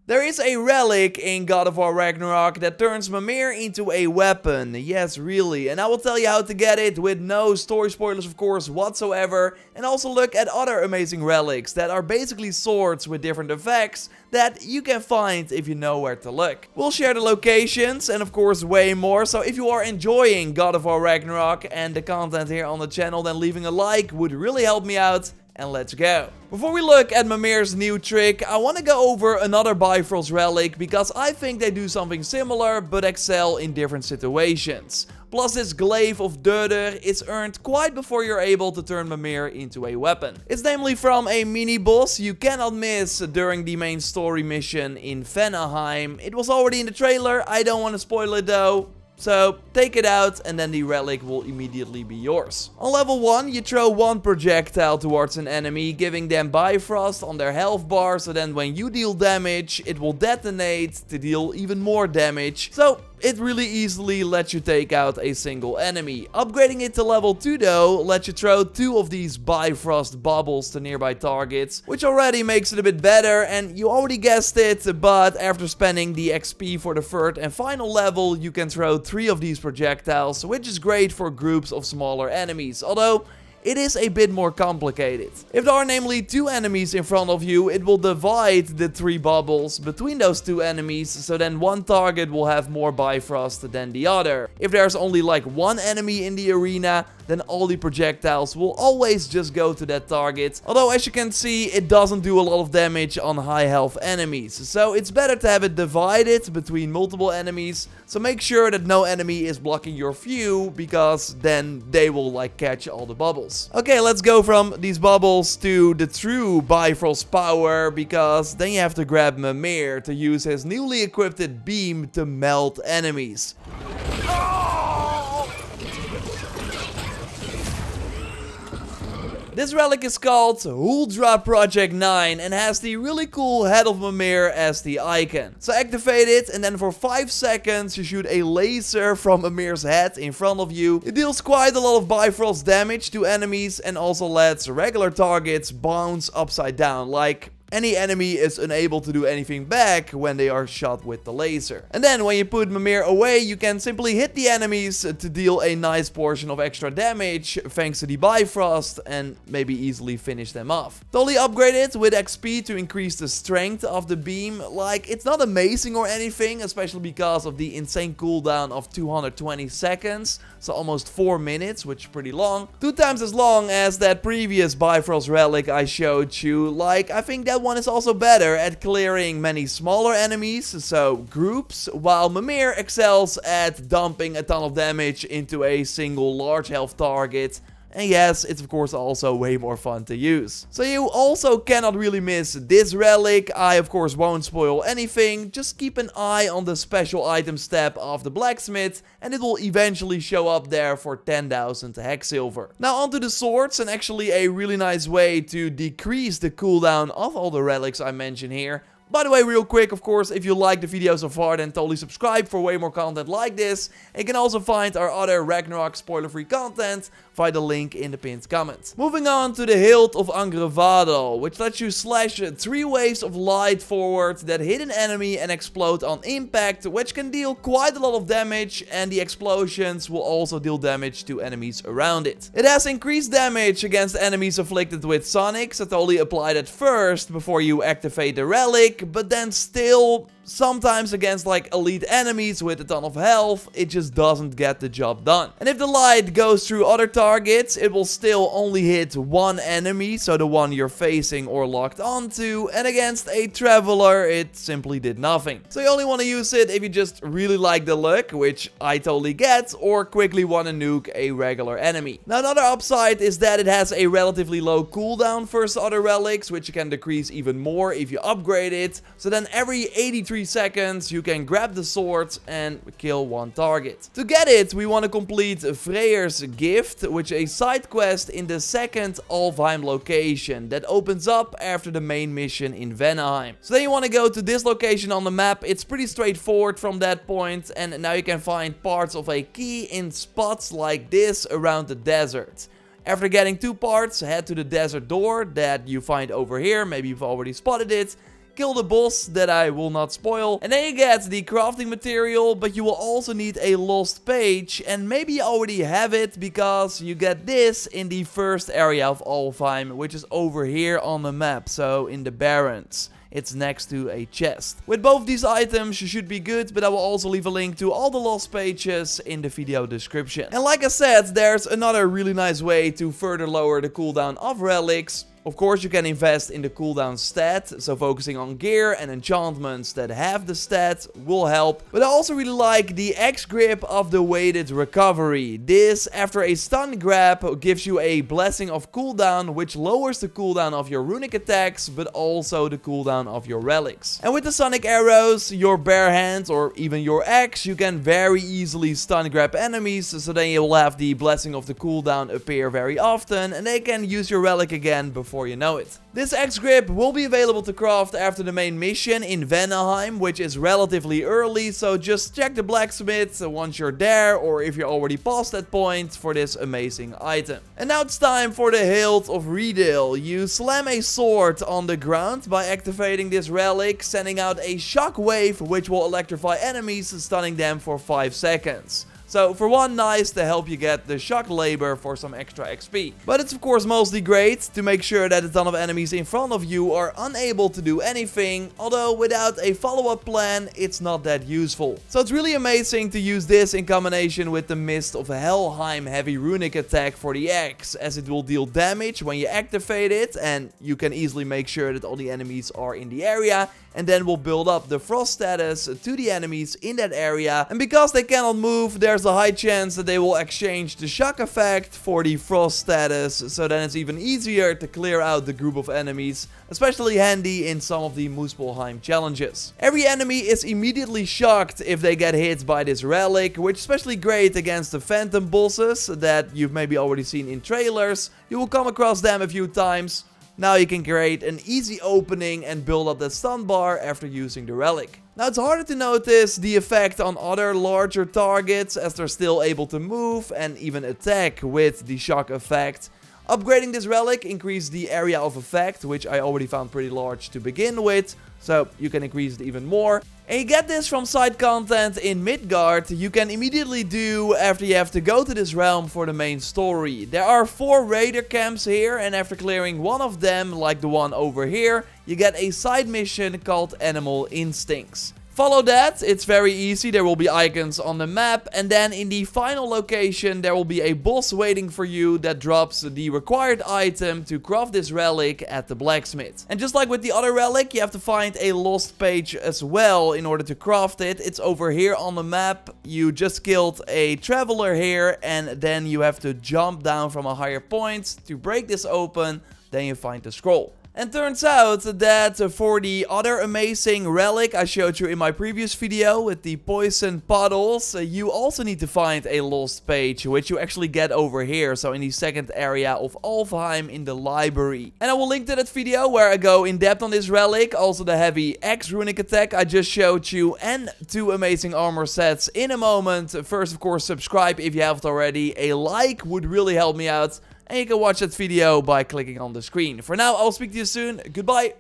There is a relic in God of War Ragnarok that turns Mimir into a weapon. Yes, really. And I will tell you how to get it with no story spoilers, of course, whatsoever. And also look at other amazing relics that are basically swords with different effects that you can find if you know where to look. We'll share the locations and of course way more. So if you are enjoying God of War Ragnarok and the content here on the channel, then leaving a like would really help me out. And let's go. Before we look at Mimir's new trick, I want to go over another Bifrost relic because I think they do something similar but excel in different situations. Plus this Glaive of Dodher is earned quite before you're able to turn Mimir into a weapon. It's namely from a mini-boss you cannot miss during the main story mission in Vanaheim. It was already in the trailer, I don't want to spoil it though. So, take it out and then the relic will immediately be yours. On level 1, you throw one projectile towards an enemy, giving them Bifrost on their health bar, so then when you deal damage, it will detonate to deal even more damage. So, it really easily lets you take out a single enemy. Upgrading it to level 2 though, lets you throw 2 of these Bifrost bubbles to nearby targets, which already makes it a bit better, and you already guessed it, but after spending the XP for the third and final level, you can throw 3 of these projectiles, which is great for groups of smaller enemies, although it is a bit more complicated. If there are namely 2 enemies in front of you, it will divide the 3 bubbles between those 2 enemies, so then one target will have more Bifrost than the other. If there's only like 1 enemy in the arena, then all the projectiles will always just go to that target. Although as you can see, it doesn't do a lot of damage on high health enemies. So it's better to have it divided between multiple enemies. So make sure that no enemy is blocking your view, because then they will like catch all the bubbles. Okay, let's go from these bubbles to the true Bifrost power, because then you have to grab Mimir to use his newly equipped beam to melt enemies. This relic is called Huldra Project 9 and has the really cool head of Mimir as the icon. So activate it and then for 5 seconds you shoot a laser from Mimir's head in front of you. It deals quite a lot of Bifrost damage to enemies and also lets regular targets bounce upside down, like any enemy is unable to do anything back when they are shot with the laser. And then when you put Mimir away, you can simply hit the enemies to deal a nice portion of extra damage thanks to the Bifrost and maybe easily finish them off. Totally upgrade it with XP to increase the strength of the beam. Like, it's not amazing or anything, especially because of the insane cooldown of 220 seconds. So almost 4 minutes, which is pretty long. 2 times as long as that previous Bifrost relic I showed you. Like, I think that one is also better at clearing many smaller enemies, so groups, while Mimir excels at dumping a ton of damage into a single large health target. And yes, it's of course also way more fun to use. So you also cannot really miss this relic. I of course won't spoil anything, just keep an eye on the special items tab of the blacksmith and it will eventually show up there for 10,000 hex silver. Now onto the swords, and actually a really nice way to decrease the cooldown of all the relics I mentioned here. By the way, real quick, of course, if you like the video so far, then totally subscribe for way more content like this. And you can also find our other Ragnarok spoiler-free content via the link in the pinned comment. Moving on to the Hilt of Angrvadall, which lets you slash 3 waves of light forward that hit an enemy and explode on impact, which can deal quite a lot of damage, and the explosions will also deal damage to enemies around it. It has increased damage against enemies afflicted with Sonic, so totally apply that first before you activate the relic, but then still sometimes against like elite enemies with a ton of health, it just doesn't get the job done. And if the light goes through other targets, it will still only hit one enemy, so the one you're facing or locked onto, and against a traveler, it simply did nothing. So you only want to use it if you just really like the look, which I totally get, or quickly want to nuke a regular enemy. Now another upside is that it has a relatively low cooldown versus other relics, which you can decrease even more if you upgrade it. So then every 83 seconds you can grab the sword and kill one target. To get it, we want to complete Freyr's Gift, which is a side quest in the second Alfheim location that opens up after the main mission in Vanaheim. So then you want to go to this location on the map. It's pretty straightforward from that point, and now you can find parts of a key in spots like this around the desert. After getting 2 parts, head to the desert door that you find over here. Maybe you've already spotted it. kill the boss that I will not spoil, and then you get the crafting material, but you will also need a lost page, and maybe you already have it because you get this in the first area of Alfheim, which is over here on the map, so in the Barrens. It's next to a chest. With both these items, you should be good, but I will also leave a link to all the lost pages in the video description. And like I said, there's another really nice way to further lower the cooldown of relics. Of course, you can invest in the cooldown stat, so focusing on gear and enchantments that have the stat will help. But I also really like the X grip of the weighted recovery. This, after a stun grab, gives you a blessing of cooldown, which lowers the cooldown of your runic attacks, but also the cooldown of your relics. And with the sonic arrows, your bare hand, or even your axe, you can very easily stun grab enemies, so then you will have the blessing of the cooldown appear very often, and they can use your relic again before you know it. This X grip will be available to craft after the main mission in Vanaheim, which is relatively early, so just check the blacksmith once you're there, or if you're already past that point, for this amazing item. And now it's time for the Hilt of Ridill. You slam a sword on the ground by activating this relic, sending out a shock wave which will electrify enemies, stunning them for 5 seconds. So for one, nice to help you get the shock labor for some extra XP. But it's of course mostly great to make sure that a ton of enemies in front of you are unable to do anything, although without a follow-up plan, it's not that useful. So it's really amazing to use this in combination with the Mist of Helheim heavy runic attack for the axe, as it will deal damage when you activate it, and you can easily make sure that all the enemies are in the area, and then will build up the frost status to the enemies in that area. And because they cannot move, there's a high chance that they will exchange the shock effect for the frost status, so then it's even easier to clear out the group of enemies, especially handy in some of the Muspelheim challenges. Every enemy is immediately shocked if they get hit by this relic, which is especially great against the phantom bosses that you've maybe already seen in trailers. You will come across them a few times. Now you can create an easy opening and build up that stun bar after using the relic. Now it's harder to notice the effect on other larger targets, as they're still able to move and even attack with the shock effect. Upgrading this relic increased the area of effect, which I already found pretty large to begin with, so you can increase it even more. And you get this from side content in Midgard you can immediately do after you have to go to this realm for the main story. There are 4 raider camps here, and after clearing one of them, like the one over here, you get a side mission called Animal Instincts. Follow that, it's very easy, there will be icons on the map, and then in the final location there will be a boss waiting for you that drops the required item to craft this relic at the blacksmith. And just like with the other relic, you have to find a lost page as well in order to craft it. It's over here on the map. You just killed a traveler here, and then you have to jump down from a higher point to break this open, then you find the scroll. And turns out that for the other amazing relic I showed you in my previous video with the poison puddles, you also need to find a lost page, which you actually get over here, so in the second area of Alfheim in the library. And I will link to that video where I go in depth on this relic, also the heavy X runic attack I just showed you, and 2 amazing armor sets in a moment. First, of course, subscribe if you haven't already. A like would really help me out. And you can watch that video by clicking on the screen. For now, I'll speak to you soon. Goodbye.